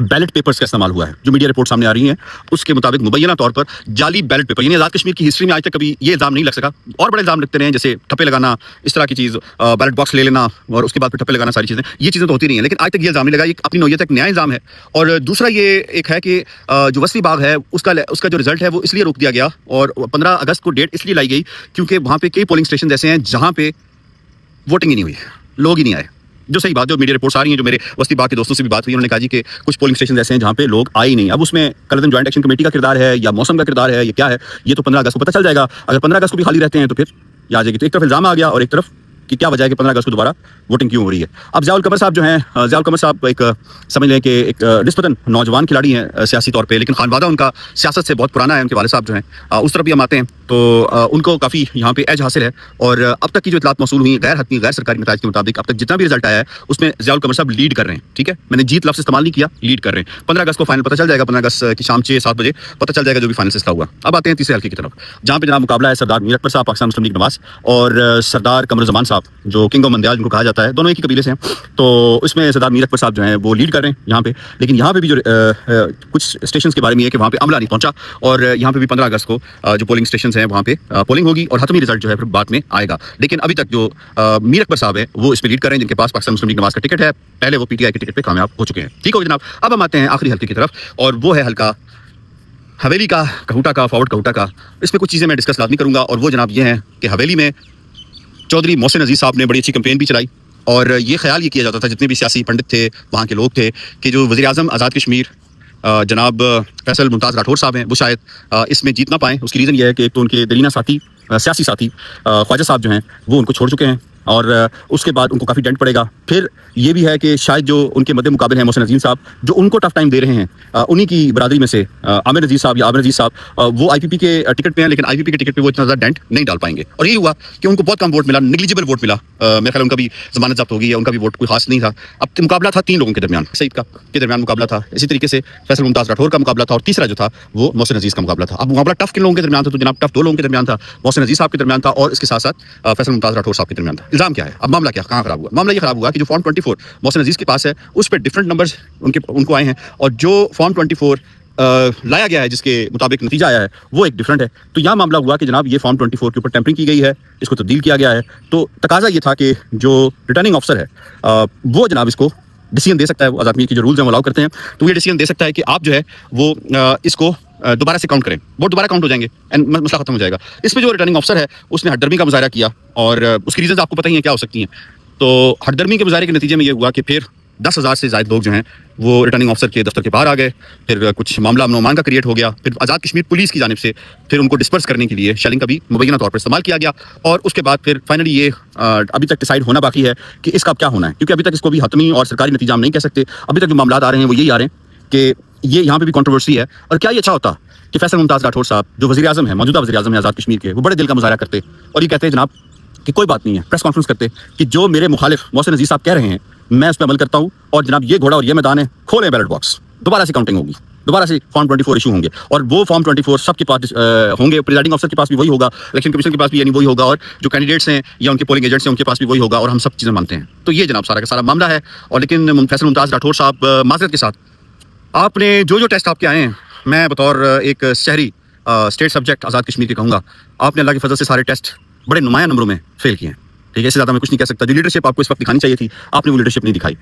Ballot papers کا استعمال ہوا ہے. جو میڈیا رپورٹ سامنے آ رہی ہیں اس کے مطابق مبینہ طور پر جعلی بیلٹ پیپر، یعنی آزاد کشمیر کی ہسٹری میں آج تک کبھی یہ الزام نہیں لگ سکا. اور بڑے الزام لگتے رہے ہیں جیسے ٹھپے لگانا، اس طرح کی چیز، بیلٹ باکس لے لینا اور اس کے بعد پھر ٹھپے لگانا، ساری چیزیں یہ چیزیں تو ہوتی رہی ہیں، لیکن آج تک یہ الزام نہیں لگا. یہ اپنی نوعیت ایک نیا الزام ہے. اور دوسرا یہ ایک ہے کہ جو وسطی باغ ہے اس کا جو رزلٹ ہے وہ اس لیے روک دیا گیا اور 15 اگست کو ڈیٹ اس لیے لائی گئی کیونکہ وہاں پہ کئی پولنگ اسٹیشن ایسے ہیں جہاں پہ ووٹنگ ہی نہیں ہوئی، لوگ ہی نہیں آئے. جو صحیح بات، جو میڈیا رپورٹس آ رہی ہیں، جو میرے وسطی باغ کے دوستوں سے بھی بات ہوئی، انہوں نے کہا جی کہ کچھ پولنگ اسٹیشن ایسے ہیں جہاں پہ لوگ آئے ہی نہیں. اب اس میں کلدم جوائنٹ ایکشن کمیٹی کا کردار ہے یا موسم کا کردار ہے، یہ کیا ہے، یہ تو 15 اگست کو پتہ چل جائے گا. اگر 15 اگست کو بھی خالی رہتے ہیں تو پھر یہ آ جائے گی. تو ایک طرف الزام آ گیا اور ایک طرف کہ کیا وجہ ہے کہ 15 اگست کو دوبارہ ووٹنگ کیوں ہو رہی ہے. اب ضیاء القمر صاحب جو ہیں، ضیاء القمر صاحب ایک سمجھ لیں کہ ایک نسبتاً نوجوان کھلاڑی ہیں سیاسی طور پہ، لیکن خانوادہ ان کا سیاست سے بہت پرانا ہے. ان کے والد صاحب جو ہیں اس طرف بھی ہم آتے ہیں تو ان کو کافی یہاں پہ ایج حاصل ہے. اور اب تک کی جو اطلاعات موصول ہوئی غیر حتمی غیر سرکاری نتائج کے مطابق اب تک جتنا بھی رزلٹ آیا ہے اس میں ضیاء القمر صاحب لیڈ کر رہے ہیں. ٹھیک ہے، میں نے جیت لفظ استعمال نہیں کیا، لیڈ کر رہے ہیں. 15 اگست کو فائنل پتہ چل جائے گا، 15 اگست کی شام 6-7 بجے پتہ چل جائے گا جو بھی فائنل فیصلہ ہوا. اب آتے ہیں تیسرے حلقے کی طرف جہاں پہ جناب مقابلہ ہے سردار میر اکبر صاحب پاکستان مسلم لیگ نواز اور سردار قمر زمان صاحب جو کنگ آف مندیال جن کو کہا جاتا ہے، دونوں ایک ہی قبیلے سے ہیں. تو اس میں سردار میر اکبر صاحب جو ہیں وہ لیڈ کر رہے ہیں یہاں پہ. لیکن یہاں پہ بھی جو کچھ اسٹیشنز کے بارے میں ہے کہ وہاں پہ عملہ نہیں پہنچا اور یہاں پہ بھی 15 اگست کو جو پولنگ اسٹیشنز ہیں وہاں پہ پولنگ ہوگی اور حتمی رزلٹ جو ہے پھر بعد میں آئے گا. لیکن ابھی تک جو میر اکبر صاحب ہیں وہ اس پہ لیڈ کر رہے ہیں جن کے پاس پاکستان مسلم لیگ نواز کا ٹکٹ ہے. پہلے وہ پی ٹی آئی کے ٹکٹ پہ کامیاب ہو چکے ہیں. ٹھیک ہو جناب، اب ہم آتے ہیں آخری حلقے کی طرف اور وہ ہے حلقہ حویلی کا، کہوٹا کا، فارورڈ کہوٹا کا. اس پہ کچھ چیزیں میں ڈسکس لازمی کروں گا اور وہ جناب یہ ہیں کہ حویلی میں چودھری محسن عزیز صاحب نے بڑی اچھی کمپین بھی چلائی اور یہ خیال یہ کیا جاتا تھا جتنے بھی سیاسی پنڈت تھے وہاں کے لوگ تھے کہ جو وزیر اعظم آزاد کشمیر جناب فیصل ممتاز راٹھور صاحب ہیں وہ شاید اس میں جیت نہ پائیں. اس کی ریزن یہ ہے کہ ایک تو ان کے درینہ ساتھی سیاسی ساتھی خواجہ صاحب جو ہیں وہ ان کو چھوڑ چکے ہیں اور اس کے بعد ان کو کافی ڈنٹ پڑے گا. پھر یہ بھی ہے کہ شاید جو ان کے مد مقابل ہیں محسن عزیز صاحب جو ان کو ٹف ٹائم دے رہے ہیں انہی کی برادری میں سے عامر عزیز صاحب یا عامر عزیز صاحب وہ آئی پی پی کے ٹکٹ پہ ہیں لیکن آئی پی پی کے ٹکٹ پہ وہ اتنا زیادہ ڈنٹ نہیں ڈال پائیں گے. اور یہی ہوا کہ ان کو بہت کم ووٹ ملا، نیگلیجیبل ووٹ ملا. میرے خیال ان کا بھی ضمانت ضبط ہو گئی ہے، ان کا بھی ووٹ کوئی خاص نہیں تھا. اب مقابلہ تھا 3 لوگوں کے درمیان، سعید کا کے درمیان مقابلہ تھا، اسی طریقے سے فیصل ممتاز راٹھور کا مقابلہ تھا اور تیسرا جو تھا وہ محسن عزیز کا مقابلہ تھا. اب مقابلہ ٹف کن لوگوں کے درمیان تھا؟ تو جناب ٹف 2 لوگوں کے درمیان تھا، محسن عزیز صاحب کے درمیان تھا اور اس کے ساتھ ساتھ فیصل ممتاز راٹھور صاحب کے درمیان تھا. الزام کیا ہے؟ اب معاملہ کیا کہاں خراب ہوا؟ معاملہ یہ خراب ہوا کہ جو فارم 24 محسن عزیز کے پاس ہے اس پہ ڈفرنٹ نمبرز ان کو آئے ہیں اور جو فارم 24 لایا گیا ہے جس کے مطابق نتیجہ آیا ہے وہ ایک ڈفرنٹ ہے. تو یہاں معاملہ ہوا کہ جناب یہ فارم 24 کے اوپر ٹیمپرنگ کی گئی ہے، اس کو تبدیل کیا گیا ہے. تو تقاضا یہ تھا کہ جو ریٹرننگ آفسر ہے وہ جناب اس کو ڈیسیژن دے سکتا ہے، وہ آزاد کشمیر کے جو رولز ہیں وہ الاؤ کرتے ہیں تو یہ ڈیسیژن دے سکتا ہے کہ آپ جو ہے وہ اس کو دوبارہ سے کاؤنٹ کریں، ووٹ دوبارہ کاؤنٹ ہو جائیں گے، مسئلہ ختم ہو جائے گا. اس میں جو ریٹرننگ آفسر ہے اس نے ہٹ درمی کا مظاہرہ کیا اور اس کی ریزنز آپ کو پتہ ہی ہیں کیا ہو سکتی ہیں. تو ہٹ درمی کے مظاہرے کے نتیجے میں یہ ہوا کہ پھر 10,000 سے زائد لوگ جو ہیں وہ ریٹرننگ آفسر کے دفتر کے باہر آ گئے. پھر کچھ معاملہ امن و امان کا کریٹ ہو گیا. پھر آزاد کشمیر پولیس کی جانب سے پھر ان کو ڈسپرس کرنے کے لیے شیلنگ کا بھی مبینہ طور پر استعمال کیا گیا اور اس کے بعد پھر فائنلی یہ ابھی تک ڈیسائیڈ ہونا باقی ہے کہ اس کا کیا ہونا ہے کیونکہ ابھی تک اس کو بھی حتمی اور سرکاری نتیجہ ہم نہیں کہہ سکتے. ابھی تک جو معاملات آ رہے ہیں وہ یہی آ رہے ہیں کہ یہ یہاں پہ بھی کنٹروورسی ہے. اور کیا یہ اچھا ہوتا کہ فیصل ممتاز راٹھور صاحب جو وزیر اعظم ہیں، موجودہ وزیر اعظم ہیں آزاد کشمیر کے، وہ بڑے دل کا مظاہرہ کرتے اور یہ کہتے ہیں جناب کہ کوئی بات نہیں ہے، پریس کانفرنس کرتے کہ جو میرے مخالف محسن عزیز صاحب کہہ رہے ہیں میں اس پہ عمل کرتا ہوں اور جناب یہ گھوڑا اور یہ میدان ہے، کھولیں بیلٹ باکس، دوبارہ سے کاؤنٹنگ ہوگی، دوبارہ سے فارم 24 ایشو ہوں گے اور وہ فارم 24 سب کے پاس ہوں گے. پریزائڈنگ افسر کے پاس بھی وہی ہوگا، الیکشن کمیشن کے پاس بھی یعنی وہی ہوگا اور جو کینڈیڈیٹس ہیں یا ان کے پولنگ ایجنٹس ہیں ان کے پاس بھی وہی ہوگا اور ہم سب چیزیں مانتے ہیں. تو یہ جناب سارا کا سارا معاملہ ہے. اور لیکن فیصل ممتاز راٹھور صاحب معذرت کے ساتھ آپ نے جو ٹیسٹ آپ کے آئے ہیں، میں بطور ایک شہری اسٹیٹ سبجیکٹ آزاد کشمیر کے کہوں گا آپ نے اللہ کی فضل سے سارے ٹیسٹ بڑے نمایاں نمبروں میں فیل کیے ہیں. ٹھیک ہے، اس سے زیادہ میں کچھ نہیں کہہ سکتا. جو لیڈرشپ آپ کو اس وقت دکھانی چاہیے تھی آپ نے وہ لیڈرشپ نہیں دکھائی.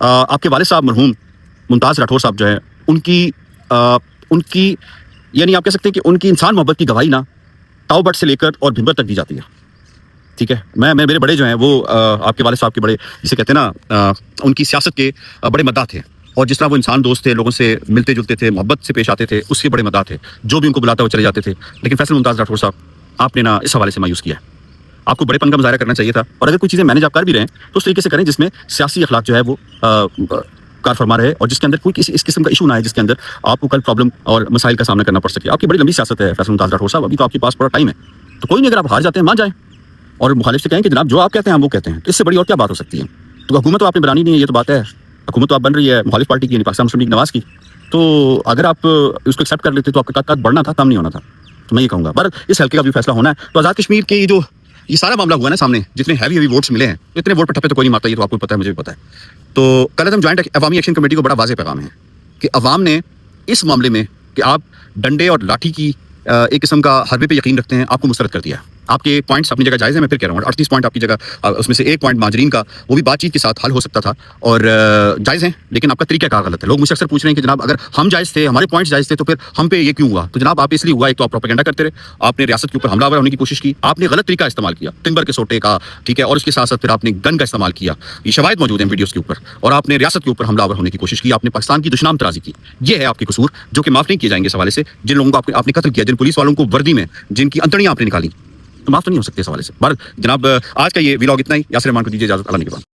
آپ کے والد صاحب مرحوم ممتاز راٹھور صاحب جو ہیں ان کی یعنی آپ کہہ سکتے ہیں کہ ان کی انسان محبت کی گواہی نا تاؤ بٹ سے لے کر اور بھمبر تک دی جاتی ہے. ٹھیک ہے، میں میرے بڑے جو ہیں وہ آپ کے والد صاحب کے بڑے جسے کہتے ہیں نا ان کی سیاست کے بڑے مداح تھے اور جس طرح وہ انسان دوست تھے، لوگوں سے ملتے جلتے تھے، محبت سے پیش آتے تھے، اس کے بڑے مداح تھے. جو بھی ان کو بلاتا وہ چلے جاتے تھے. لیکن فیصل ممتاز راٹھور صاحب آپ نے نا اس حوالے سے مایوس کیا ہے. آپ کو بڑے پن کا مظاہرہ کرنا چاہیے تھا اور اگر کوئی چیزیں مینیج آپ کر بھی رہے ہیں تو اس طریقے سے کریں جس میں سیاسی اخلاق جو ہے وہ کار فرما رہے اور جس کے اندر کوئی اس قسم کا ایشو نہ ہے جس کے اندر آپ کو کل پرابلم اور مسائل کا سامنا کرنا پڑ سکے. آپ کی بڑی لمبی سیاست ہے فیصل ممتاز راٹھور صاحب، ابھی تو آپ کے پاس بڑا ٹائم ہے. تو کوئی نہیں، اگر آپ ہار جاتے ہیں مان جائیں اور مخالف سے کہیں کہ جناب جو آپ کہتے ہیں ہم وہ کہتے ہیں. تو اس سے بڑی اور کیا بات ہو سکتی ہے؟ تو حکومت تو آپ نے بنانی نہیں ہے، یہ تو بات ہے. حکومت تو آپ بن رہی ہے مخالف پارٹی کی یعنی پاکستان مسلم لیگ نواز کی. تو اگر آپ اس کو ایکسیپٹ کر لیتے تو آپ کا قد بڑھنا تھا، کم نہیں ہونا تھا. تو میں یہ کہوں گا پر اس حلقے کا بھی فیصلہ ہونا ہے. تو آزاد کشمیر کے یہ سارا معاملہ ہوا نا سامنے، جتنے ہیوی ووٹس ملے ہیں اتنے ووٹ پہ ٹھپے تو کوئی نہیں مارتا، یہ تو آپ کو پتہ ہے، مجھے بھی پتہ ہے. تو کل عدم جوائنٹ عوامی ایکشن کمیٹی کو بڑا واضح پیغام ہے کہ عوام نے اس معاملے میں کہ آپ ڈنڈے اور لاٹھی کی ایک قسم کا حربے پہ یقین رکھتے ہیں، آپ کو مسترد کر دیا ہے. آپ کے پوائنٹس اپنی جگہ جائز ہیں، میں پھر کہہ رہا ہوں 38 پوائنٹ آپ کی جگہ، اس میں سے ایک پوائنٹ ماجرین کا وہ بھی بات چیت کے ساتھ حل ہو سکتا تھا اور جائز ہیں، لیکن آپ کا طریقہ کار غلط ہے. لوگ مجھ سے اکثر پوچھ رہے ہیں کہ جناب اگر ہم جائز تھے، ہمارے پوائنٹس جائز تھے، تو پھر ہم پہ یہ کیوں ہوا؟ تو جناب آپ اس لیے ہوا، ایک تو آپ پروپیگنڈا کرتے رہے، آپ نے ریاست کے اوپر حملہ آور ہونے کی کوشش کی، آپ نے غلط طریقہ استعمال کیا، ٹمبر کے سوٹے کا، ٹھیک ہے، اور اس کے ساتھ ساتھ پھر آپ نے گن کا استعمال کیا، یہ شواہد موجود ہیں ویڈیوز کے اوپر، اور آپ نے ریاست کے اوپر حملہ آور ہونے کی کوشش کی، آپ نے پاکستان کی دشنام ترازی کی. یہ ہے آپ کے قصور جو کہ معاف نہیں کیے جائیں گے اس حوالے سے. جن لوگوں کو آپ نے قتل کیا، جن پولیس والوں کو وردی میں جن کی انتڑیاں آپ نے نکالی، تو معاف تو نہیں ہو سکتے اس حوالے سے. بہرحال جناب آج کا یہ ولاگ اتنا ہی. یاسر رحمان کو دیجیے اجازت، اللہ نگہبان.